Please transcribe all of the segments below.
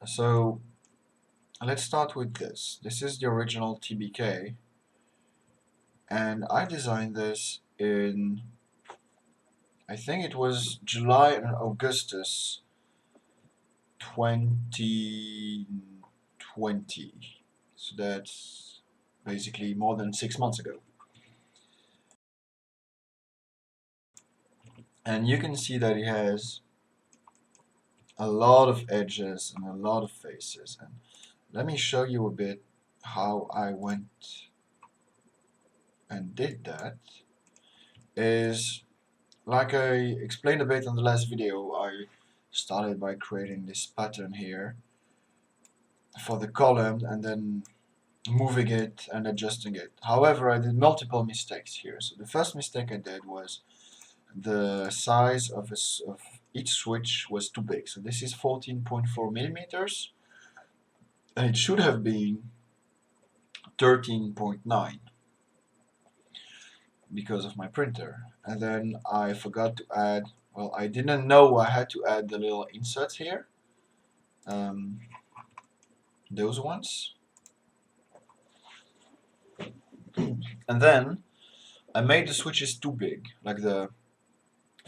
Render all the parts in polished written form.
So let's start with this. This is the original TBK, and I designed this in, I think it was July and Augustus 2020. So that's basically more than 6 months ago. And you can see that it has a lot of edges and a lot of faces. And let me show you a bit how I went and did that. Is like I explained a bit on the last video, I started by creating this pattern here for the column and then moving it and adjusting it. However, I did multiple mistakes here. So the first mistake I did was the size of each switch was too big. So this is 14.4 millimeters and it should have been 13.9 because of my printer. And then I forgot to add, well, I didn't know I had to add the little inserts here. Those ones. And then I made the switches too big, like the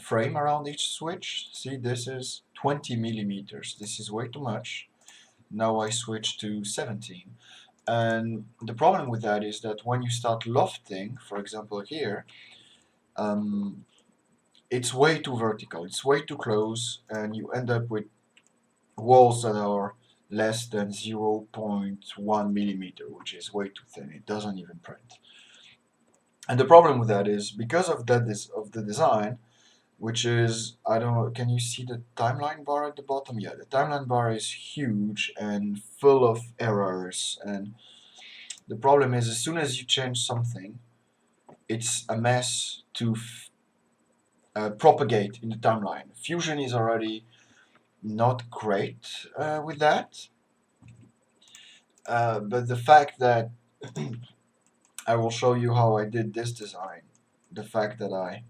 frame around each switch. See, this is 20 millimeters. This is way too much. Now I switch to 17. And the problem with that is that when you start lofting, for example here, it's way too vertical, it's way too close, and you end up with walls that are less than 0.1 millimeter, which is way too thin. It doesn't even print. And the problem with that is because of that of the design, which is, I don't know, can you see the timeline bar at the bottom? Yeah, the timeline bar is huge and full of errors, and the problem is as soon as you change something, it's a mess to propagate in the timeline. Fusion is already not great with that, but the fact that I will show you how I did this design, the fact that I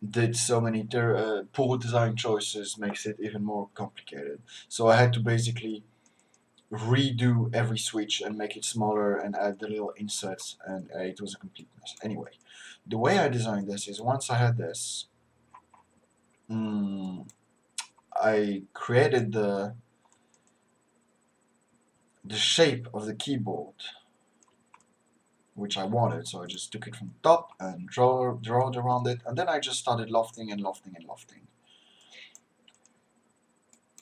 did so many poor design choices makes it even more complicated. So I had to basically redo every switch and make it smaller and add the little inserts, and it was a complete mess. Anyway, the way I designed this is once I had this, I created the shape of the keyboard which I wanted, so I just took it from the top and drawed around it, and then I just started lofting and lofting and lofting.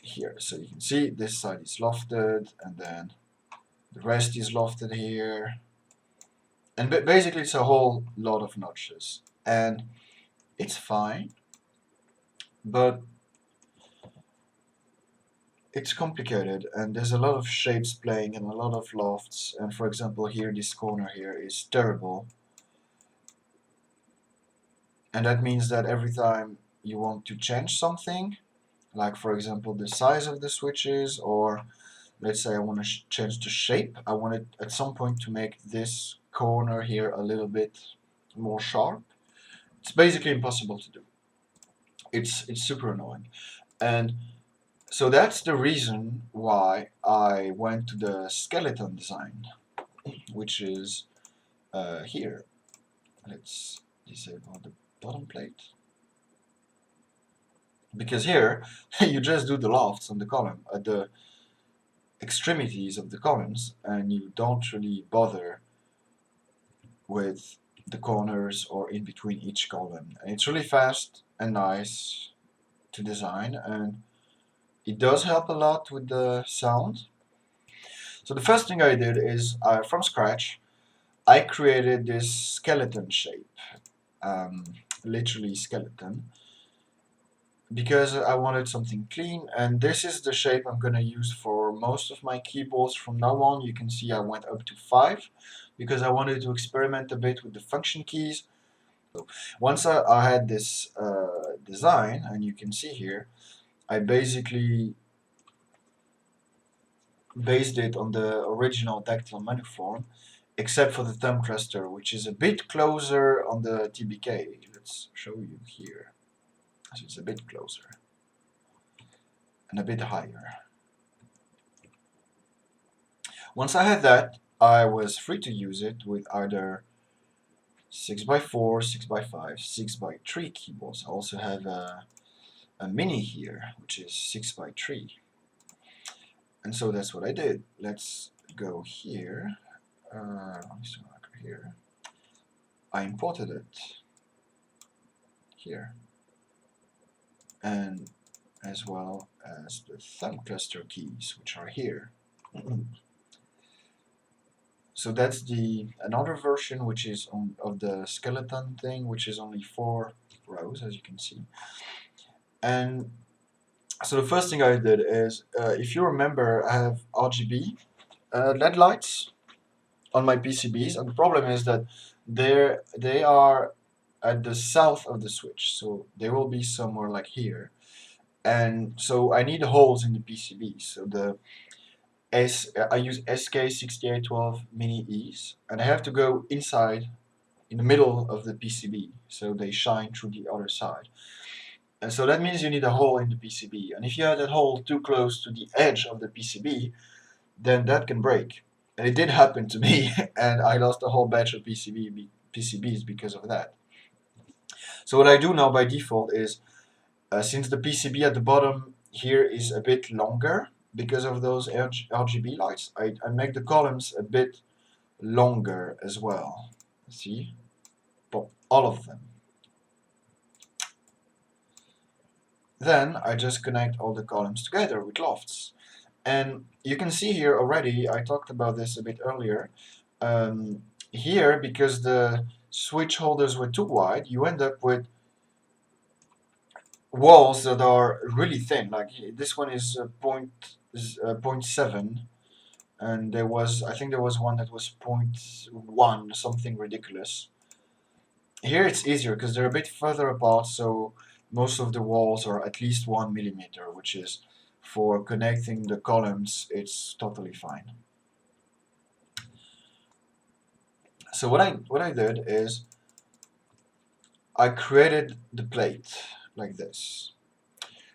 Here, so you can see this side is lofted, and then the rest is lofted here, and basically it's a whole lot of notches, and it's fine, but it's complicated, and there's a lot of shapes playing and a lot of lofts, and for example here, this corner here is terrible, and that means that every time you want to change something, like for example the size of the switches, or let's say I want to change the shape, I want it at some point to make this corner here a little bit more sharp. It's basically impossible to do. It's super annoying, and so that's the reason why I went to the skeleton design, which is here. Let's disable the bottom plate, because here you just do the lofts on the column at the extremities of the columns, and you don't really bother with the corners or in between each column. And it's really fast and nice to design, and it does help a lot with the sound. So the first thing I did is, from scratch, I created this skeleton shape, literally skeleton, because I wanted something clean, and this is the shape I'm going to use for most of my keyboards from now on. You can see I went up to 5 because I wanted to experiment a bit with the function keys. So once I had this design, and you can see here, I basically based it on the original Dactyl Manuform, except for the thumb cluster, which is a bit closer on the TBK. Let's show you here. So it's a bit closer and a bit higher. Once I had that, I was free to use it with either 6x4, 6x5, 6x3 keyboards. I also have a mini here, which is 6x3. And so that's what I did. Let's go here. Here. I imported it here. And as well as the thumb cluster keys, which are here. So that's the another version, which is of the skeleton thing, which is only 4 rows, as you can see. And so the first thing I did is, if you remember, I have RGB LED lights on my PCBs, and the problem is that they are at the south of the switch, so they will be somewhere like here. And so I need holes in the PCB. So I use SK6812 mini E's, and I have to go inside in the middle of the PCB, so they shine through the other side. And so that means you need a hole in the PCB. And if you have that hole too close to the edge of the PCB, then that can break. And it did happen to me, and I lost a whole batch of PCBs because of that. So what I do now by default is, since the PCB at the bottom here is a bit longer because of those RGB lights, I make the columns a bit longer as well. See? Pop all of them. Then I just connect all the columns together with lofts. And you can see here already, I talked about this a bit earlier, here, because the switch holders were too wide, you end up with walls that are really thin. Like this one is 0.7, and I think there was one that was 0.1, something ridiculous. Here it's easier because they're a bit further apart, so most of the walls are at least 1 millimeter, which is, for connecting the columns, it's totally fine. So what I did is I created the plate like this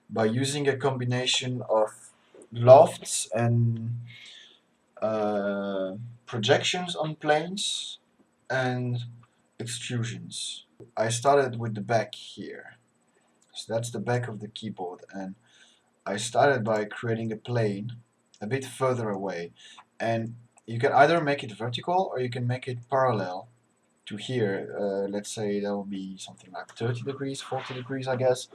by using a combination of lofts and projections on planes and extrusions. I started with the back here. So that's the back of the keyboard, and I started by creating a plane a bit further away, and you can either make it vertical or you can make it parallel to here. Let's say that will be something like 30 degrees, 40 degrees, I guess.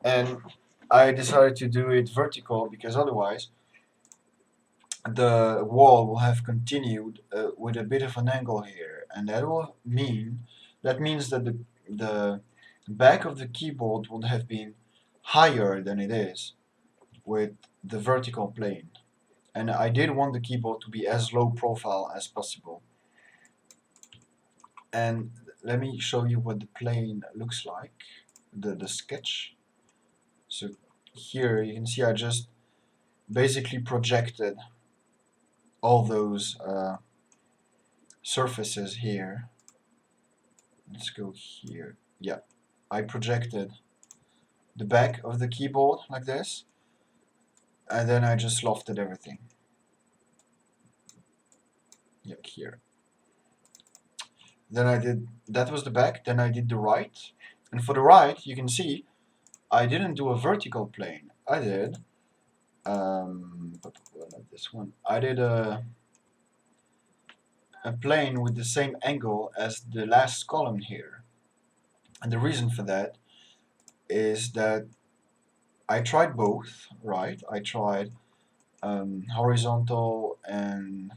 And I decided to do it vertical because otherwise the wall will have continued with a bit of an angle here, and that means that the back of the keyboard would have been higher than it is with the vertical plane. And I did want the keyboard to be as low profile as possible. And let me show you what the plane looks like, the sketch. So here you can see I just basically projected all those surfaces here. Let's go here. Yeah, I projected the back of the keyboard like this, and then I just lofted everything. Yeah, here. Then that was the back, then I did the right. And for the right, you can see I didn't do a vertical plane. I did, not this one. I did a plane with the same angle as the last column here. And the reason for that is that I tried both, right? I tried horizontal and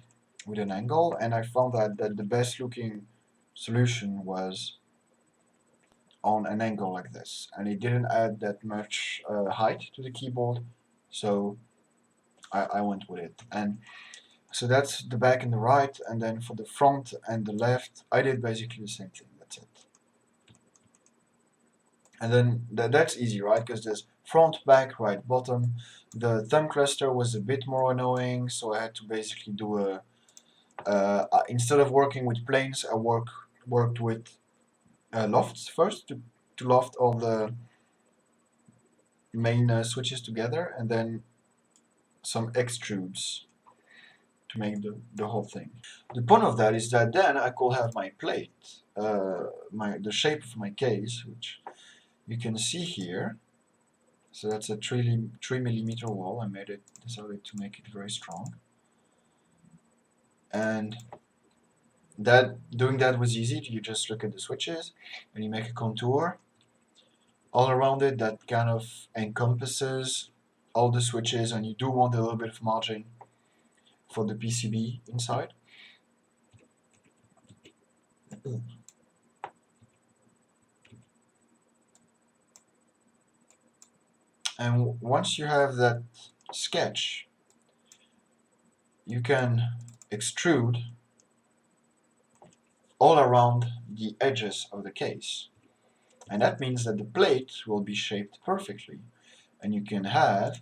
with an angle, and I found that the best looking solution was on an angle like this, and it didn't add that much height to the keyboard, so I went with it. And so that's the back and the right, and then for the front and the left I did basically the same thing. That's it. And then that's easy, right? Because there's front, back, right, bottom. The thumb cluster was a bit more annoying, so I had to basically do a instead of working with planes, I worked with lofts first to loft all the main switches together, and then some extrudes. to make the whole thing. The point of that is that then I could have my plate, the shape of my case, which you can see here. So that's a 3 millimeter wall. I decided to make it very strong, and doing that was easy. You just look at the switches and you make a contour all around it that kind of encompasses all the switches, and you do want a little bit of margin for the PCB inside. And once you have that sketch, you can extrude all around the edges of the case. And that means that the plate will be shaped perfectly. And you can have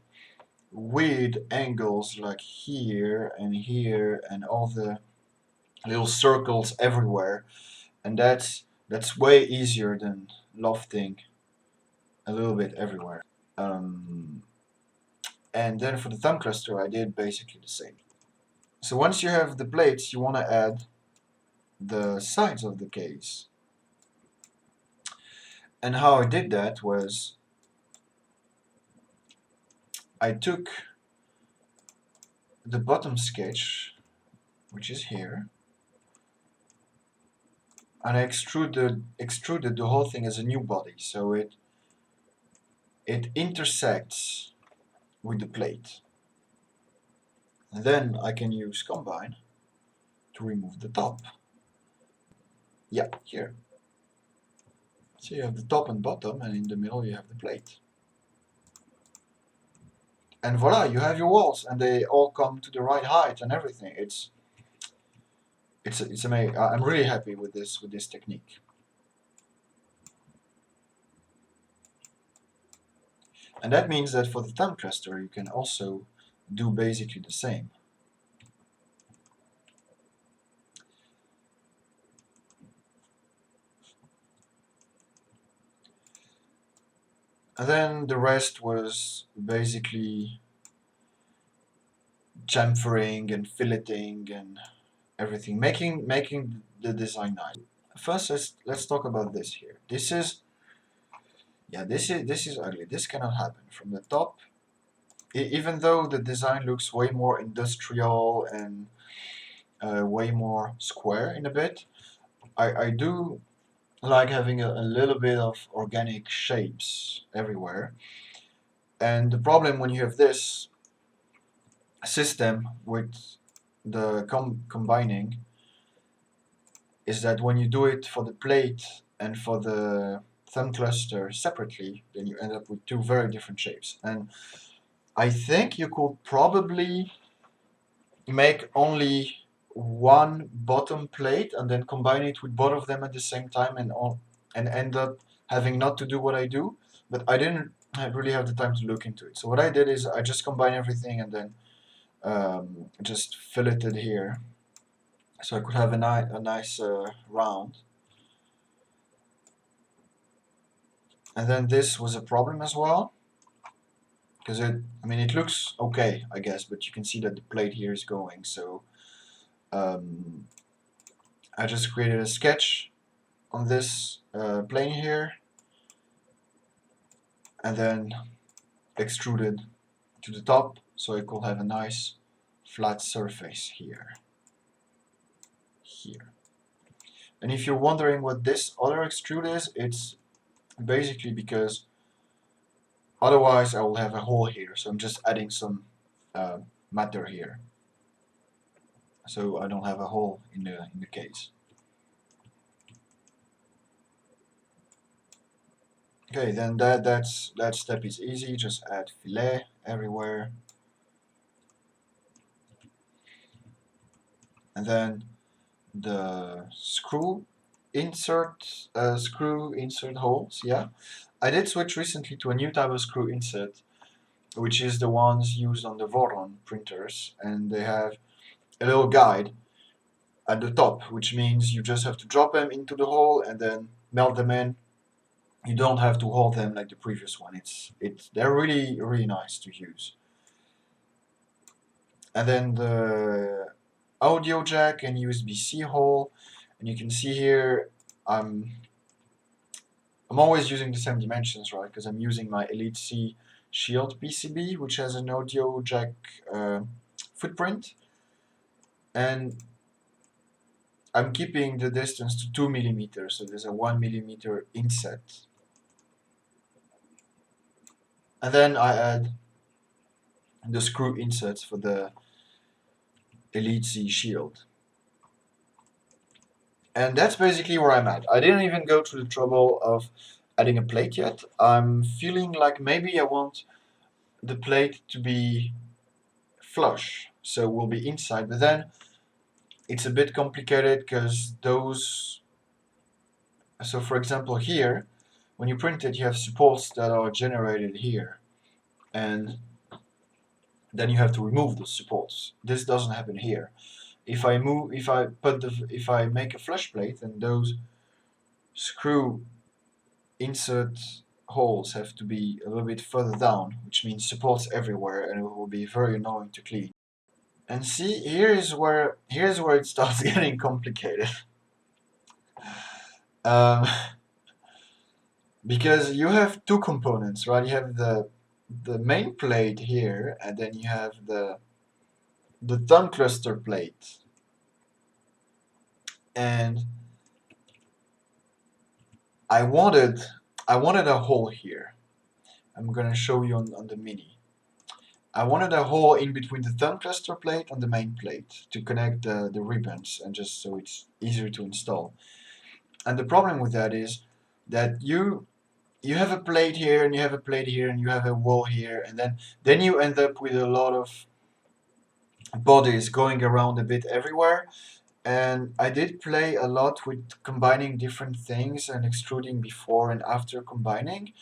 weird angles like here and all the little circles everywhere. And that's way easier than lofting a little bit everywhere. And then for the thumb cluster, I did basically the same. So once you have the plates, you want to add the sides of the case. And how I did that was I took the bottom sketch, which is here, and I extruded the whole thing as a new body, so it intersects with the plate. And then I can use combine to remove the top. Yeah, here. So you have the top and bottom, and in the middle you have the plate. And voila, you have your walls, and they all come to the right height and everything. It's amazing. I'm really happy with this technique. And that means that for the thumb cluster, you can also do basically the same. And then the rest was basically chamfering and filleting and everything, making the design nice. First, let's talk about this here. This is ugly. This cannot happen from the top. Even though the design looks way more industrial and way more square in a bit, I do like having a little bit of organic shapes everywhere. And the problem when you have this system with the combining is that when you do it for the plate and for the thumb cluster separately, then you end up with two very different shapes. And I think you could probably make only one bottom plate and then combine it with both of them at the same time and end up having not to do what I do. But I didn't really have the time to look into it. So what I did is I just combined everything and then just filleted here, so I could have a nice round. And then this was a problem as well, because it looks okay, I guess, but you can see that the plate here is going. So I just created a sketch on this plane here, and then extruded to the top, so I could have a nice flat surface here. And if you're wondering what this other extrude is, it's basically because otherwise I will have a hole here, so I'm just adding some matter here, so I don't have a hole in the case. Okay, then that step is easy. Just add fillet everywhere, and then the screw insert holes. Yeah, I did switch recently to a new type of screw insert, which is the ones used on the Voron printers, and they have a little guide at the top, which means you just have to drop them into the hole and then melt them in. You don't have to hold them like the previous one. They're really nice to use. And then audio jack and USB-C hole, and you can see here I'm always using the same dimensions, right? Because I'm using my elitzy shield PCB, which has an audio jack footprint, and I'm keeping the distance to 2 millimeters, so there's a 1 millimeter inset. And then I add the screw insets for the elitzy shield. And that's basically where I'm at. I didn't even go through the trouble of adding a plate yet. I'm feeling like maybe I want the plate to be flush, so we'll be inside, but then it's a bit complicated because those, so for example here, when you print it, you have supports that are generated here, and then you have to remove those supports. This doesn't happen here. If I make a flush plate, then those screw insert holes have to be a little bit further down, which means supports everywhere, and it will be very annoying to clean. And see, here's where it starts getting complicated. Um, because you have two components, right? You have the main plate here, and then you have the thumb cluster plate. And I wanted a hole here. I'm gonna show you on the mini. I wanted a hole in between the thumb cluster plate and the main plate to connect the ribbons, and just so it's easier to install. And the problem with that is that you have a plate here, and you have a plate here, and you have a wall here, and then you end up with a lot of bodies going around a bit everywhere. And I did play a lot with combining different things and extruding before and after combining.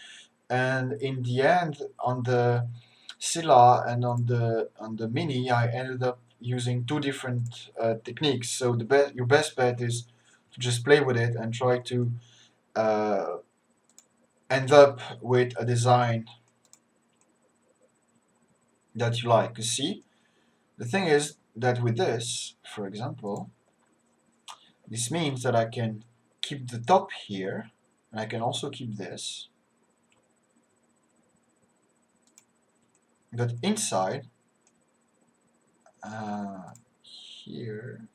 And in the end, on the Scylla and on the Mini, I ended up using two different techniques. So your best bet is to just play with it and try to uh, end up with a design that you like. You see, the thing is that with this, for example, this means that I can keep the top here, and I can also keep this. But inside, here,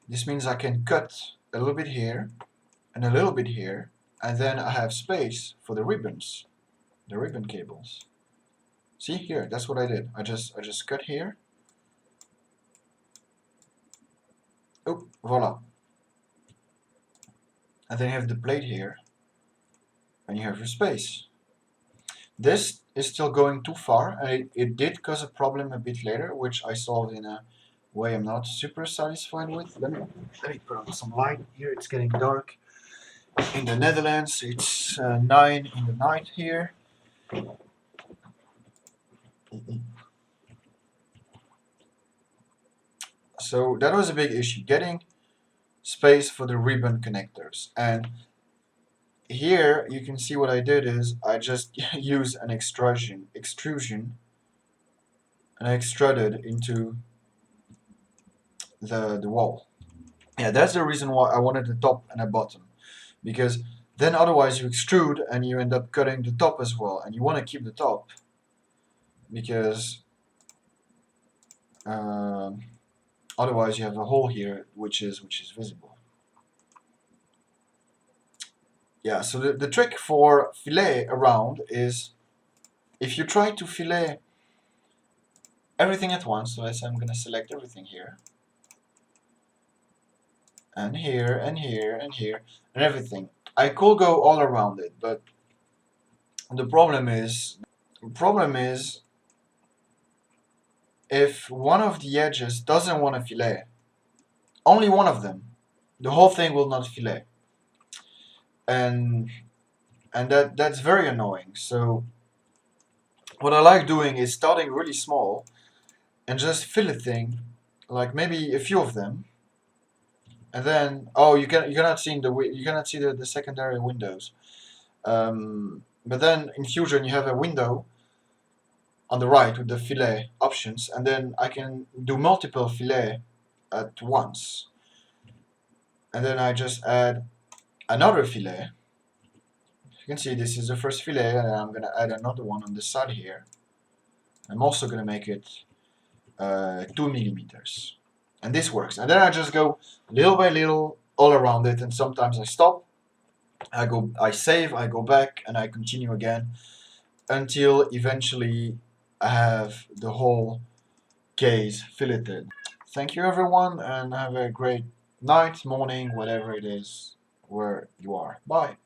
this means I can cut a little bit here and a little bit here, and then I have space for the ribbons, the ribbon cables. See here, that's what I did. I just cut here. Oh, voila. And then you have the plate here, and you have your space. This is still going too far, and it did cause a problem a bit later, which I solved in a way I'm not super satisfied with. Let me put on some light here. It's getting dark in the Netherlands. It's 9 in the night here. So that was a big issue, getting space for the ribbon connectors. And here you can see what I did is I just use an extrusion, and I extruded into the wall. Yeah, that's the reason why I wanted a top and a bottom, because then otherwise you extrude and you end up cutting the top as well, and you want to keep the top because otherwise you have a hole here which is visible. Yeah, so the trick for fillet around is if you try to fillet everything at once. So let's say I'm gonna select everything here and here and here and here and everything. I could go all around it, but the problem is if one of the edges doesn't want to fillet, only one of them, the whole thing will not fillet, and that's very annoying. So what I like doing is starting really small and just filleting like maybe a few of them, and then you cannot see the secondary windows. But then in Fusion you have a window on the right with the fillet options, and then I can do multiple fillet at once. And then I just add another fillet. You can see this is the first fillet, and I'm gonna add another one on the side here. I'm also gonna make it 2 millimeters, and this works. And then I just go little by little all around it, and sometimes I stop, I save, I go back, and I continue again until eventually I have the whole case filleted. Thank you everyone, and have a great night, morning, whatever it is where you are. Bye.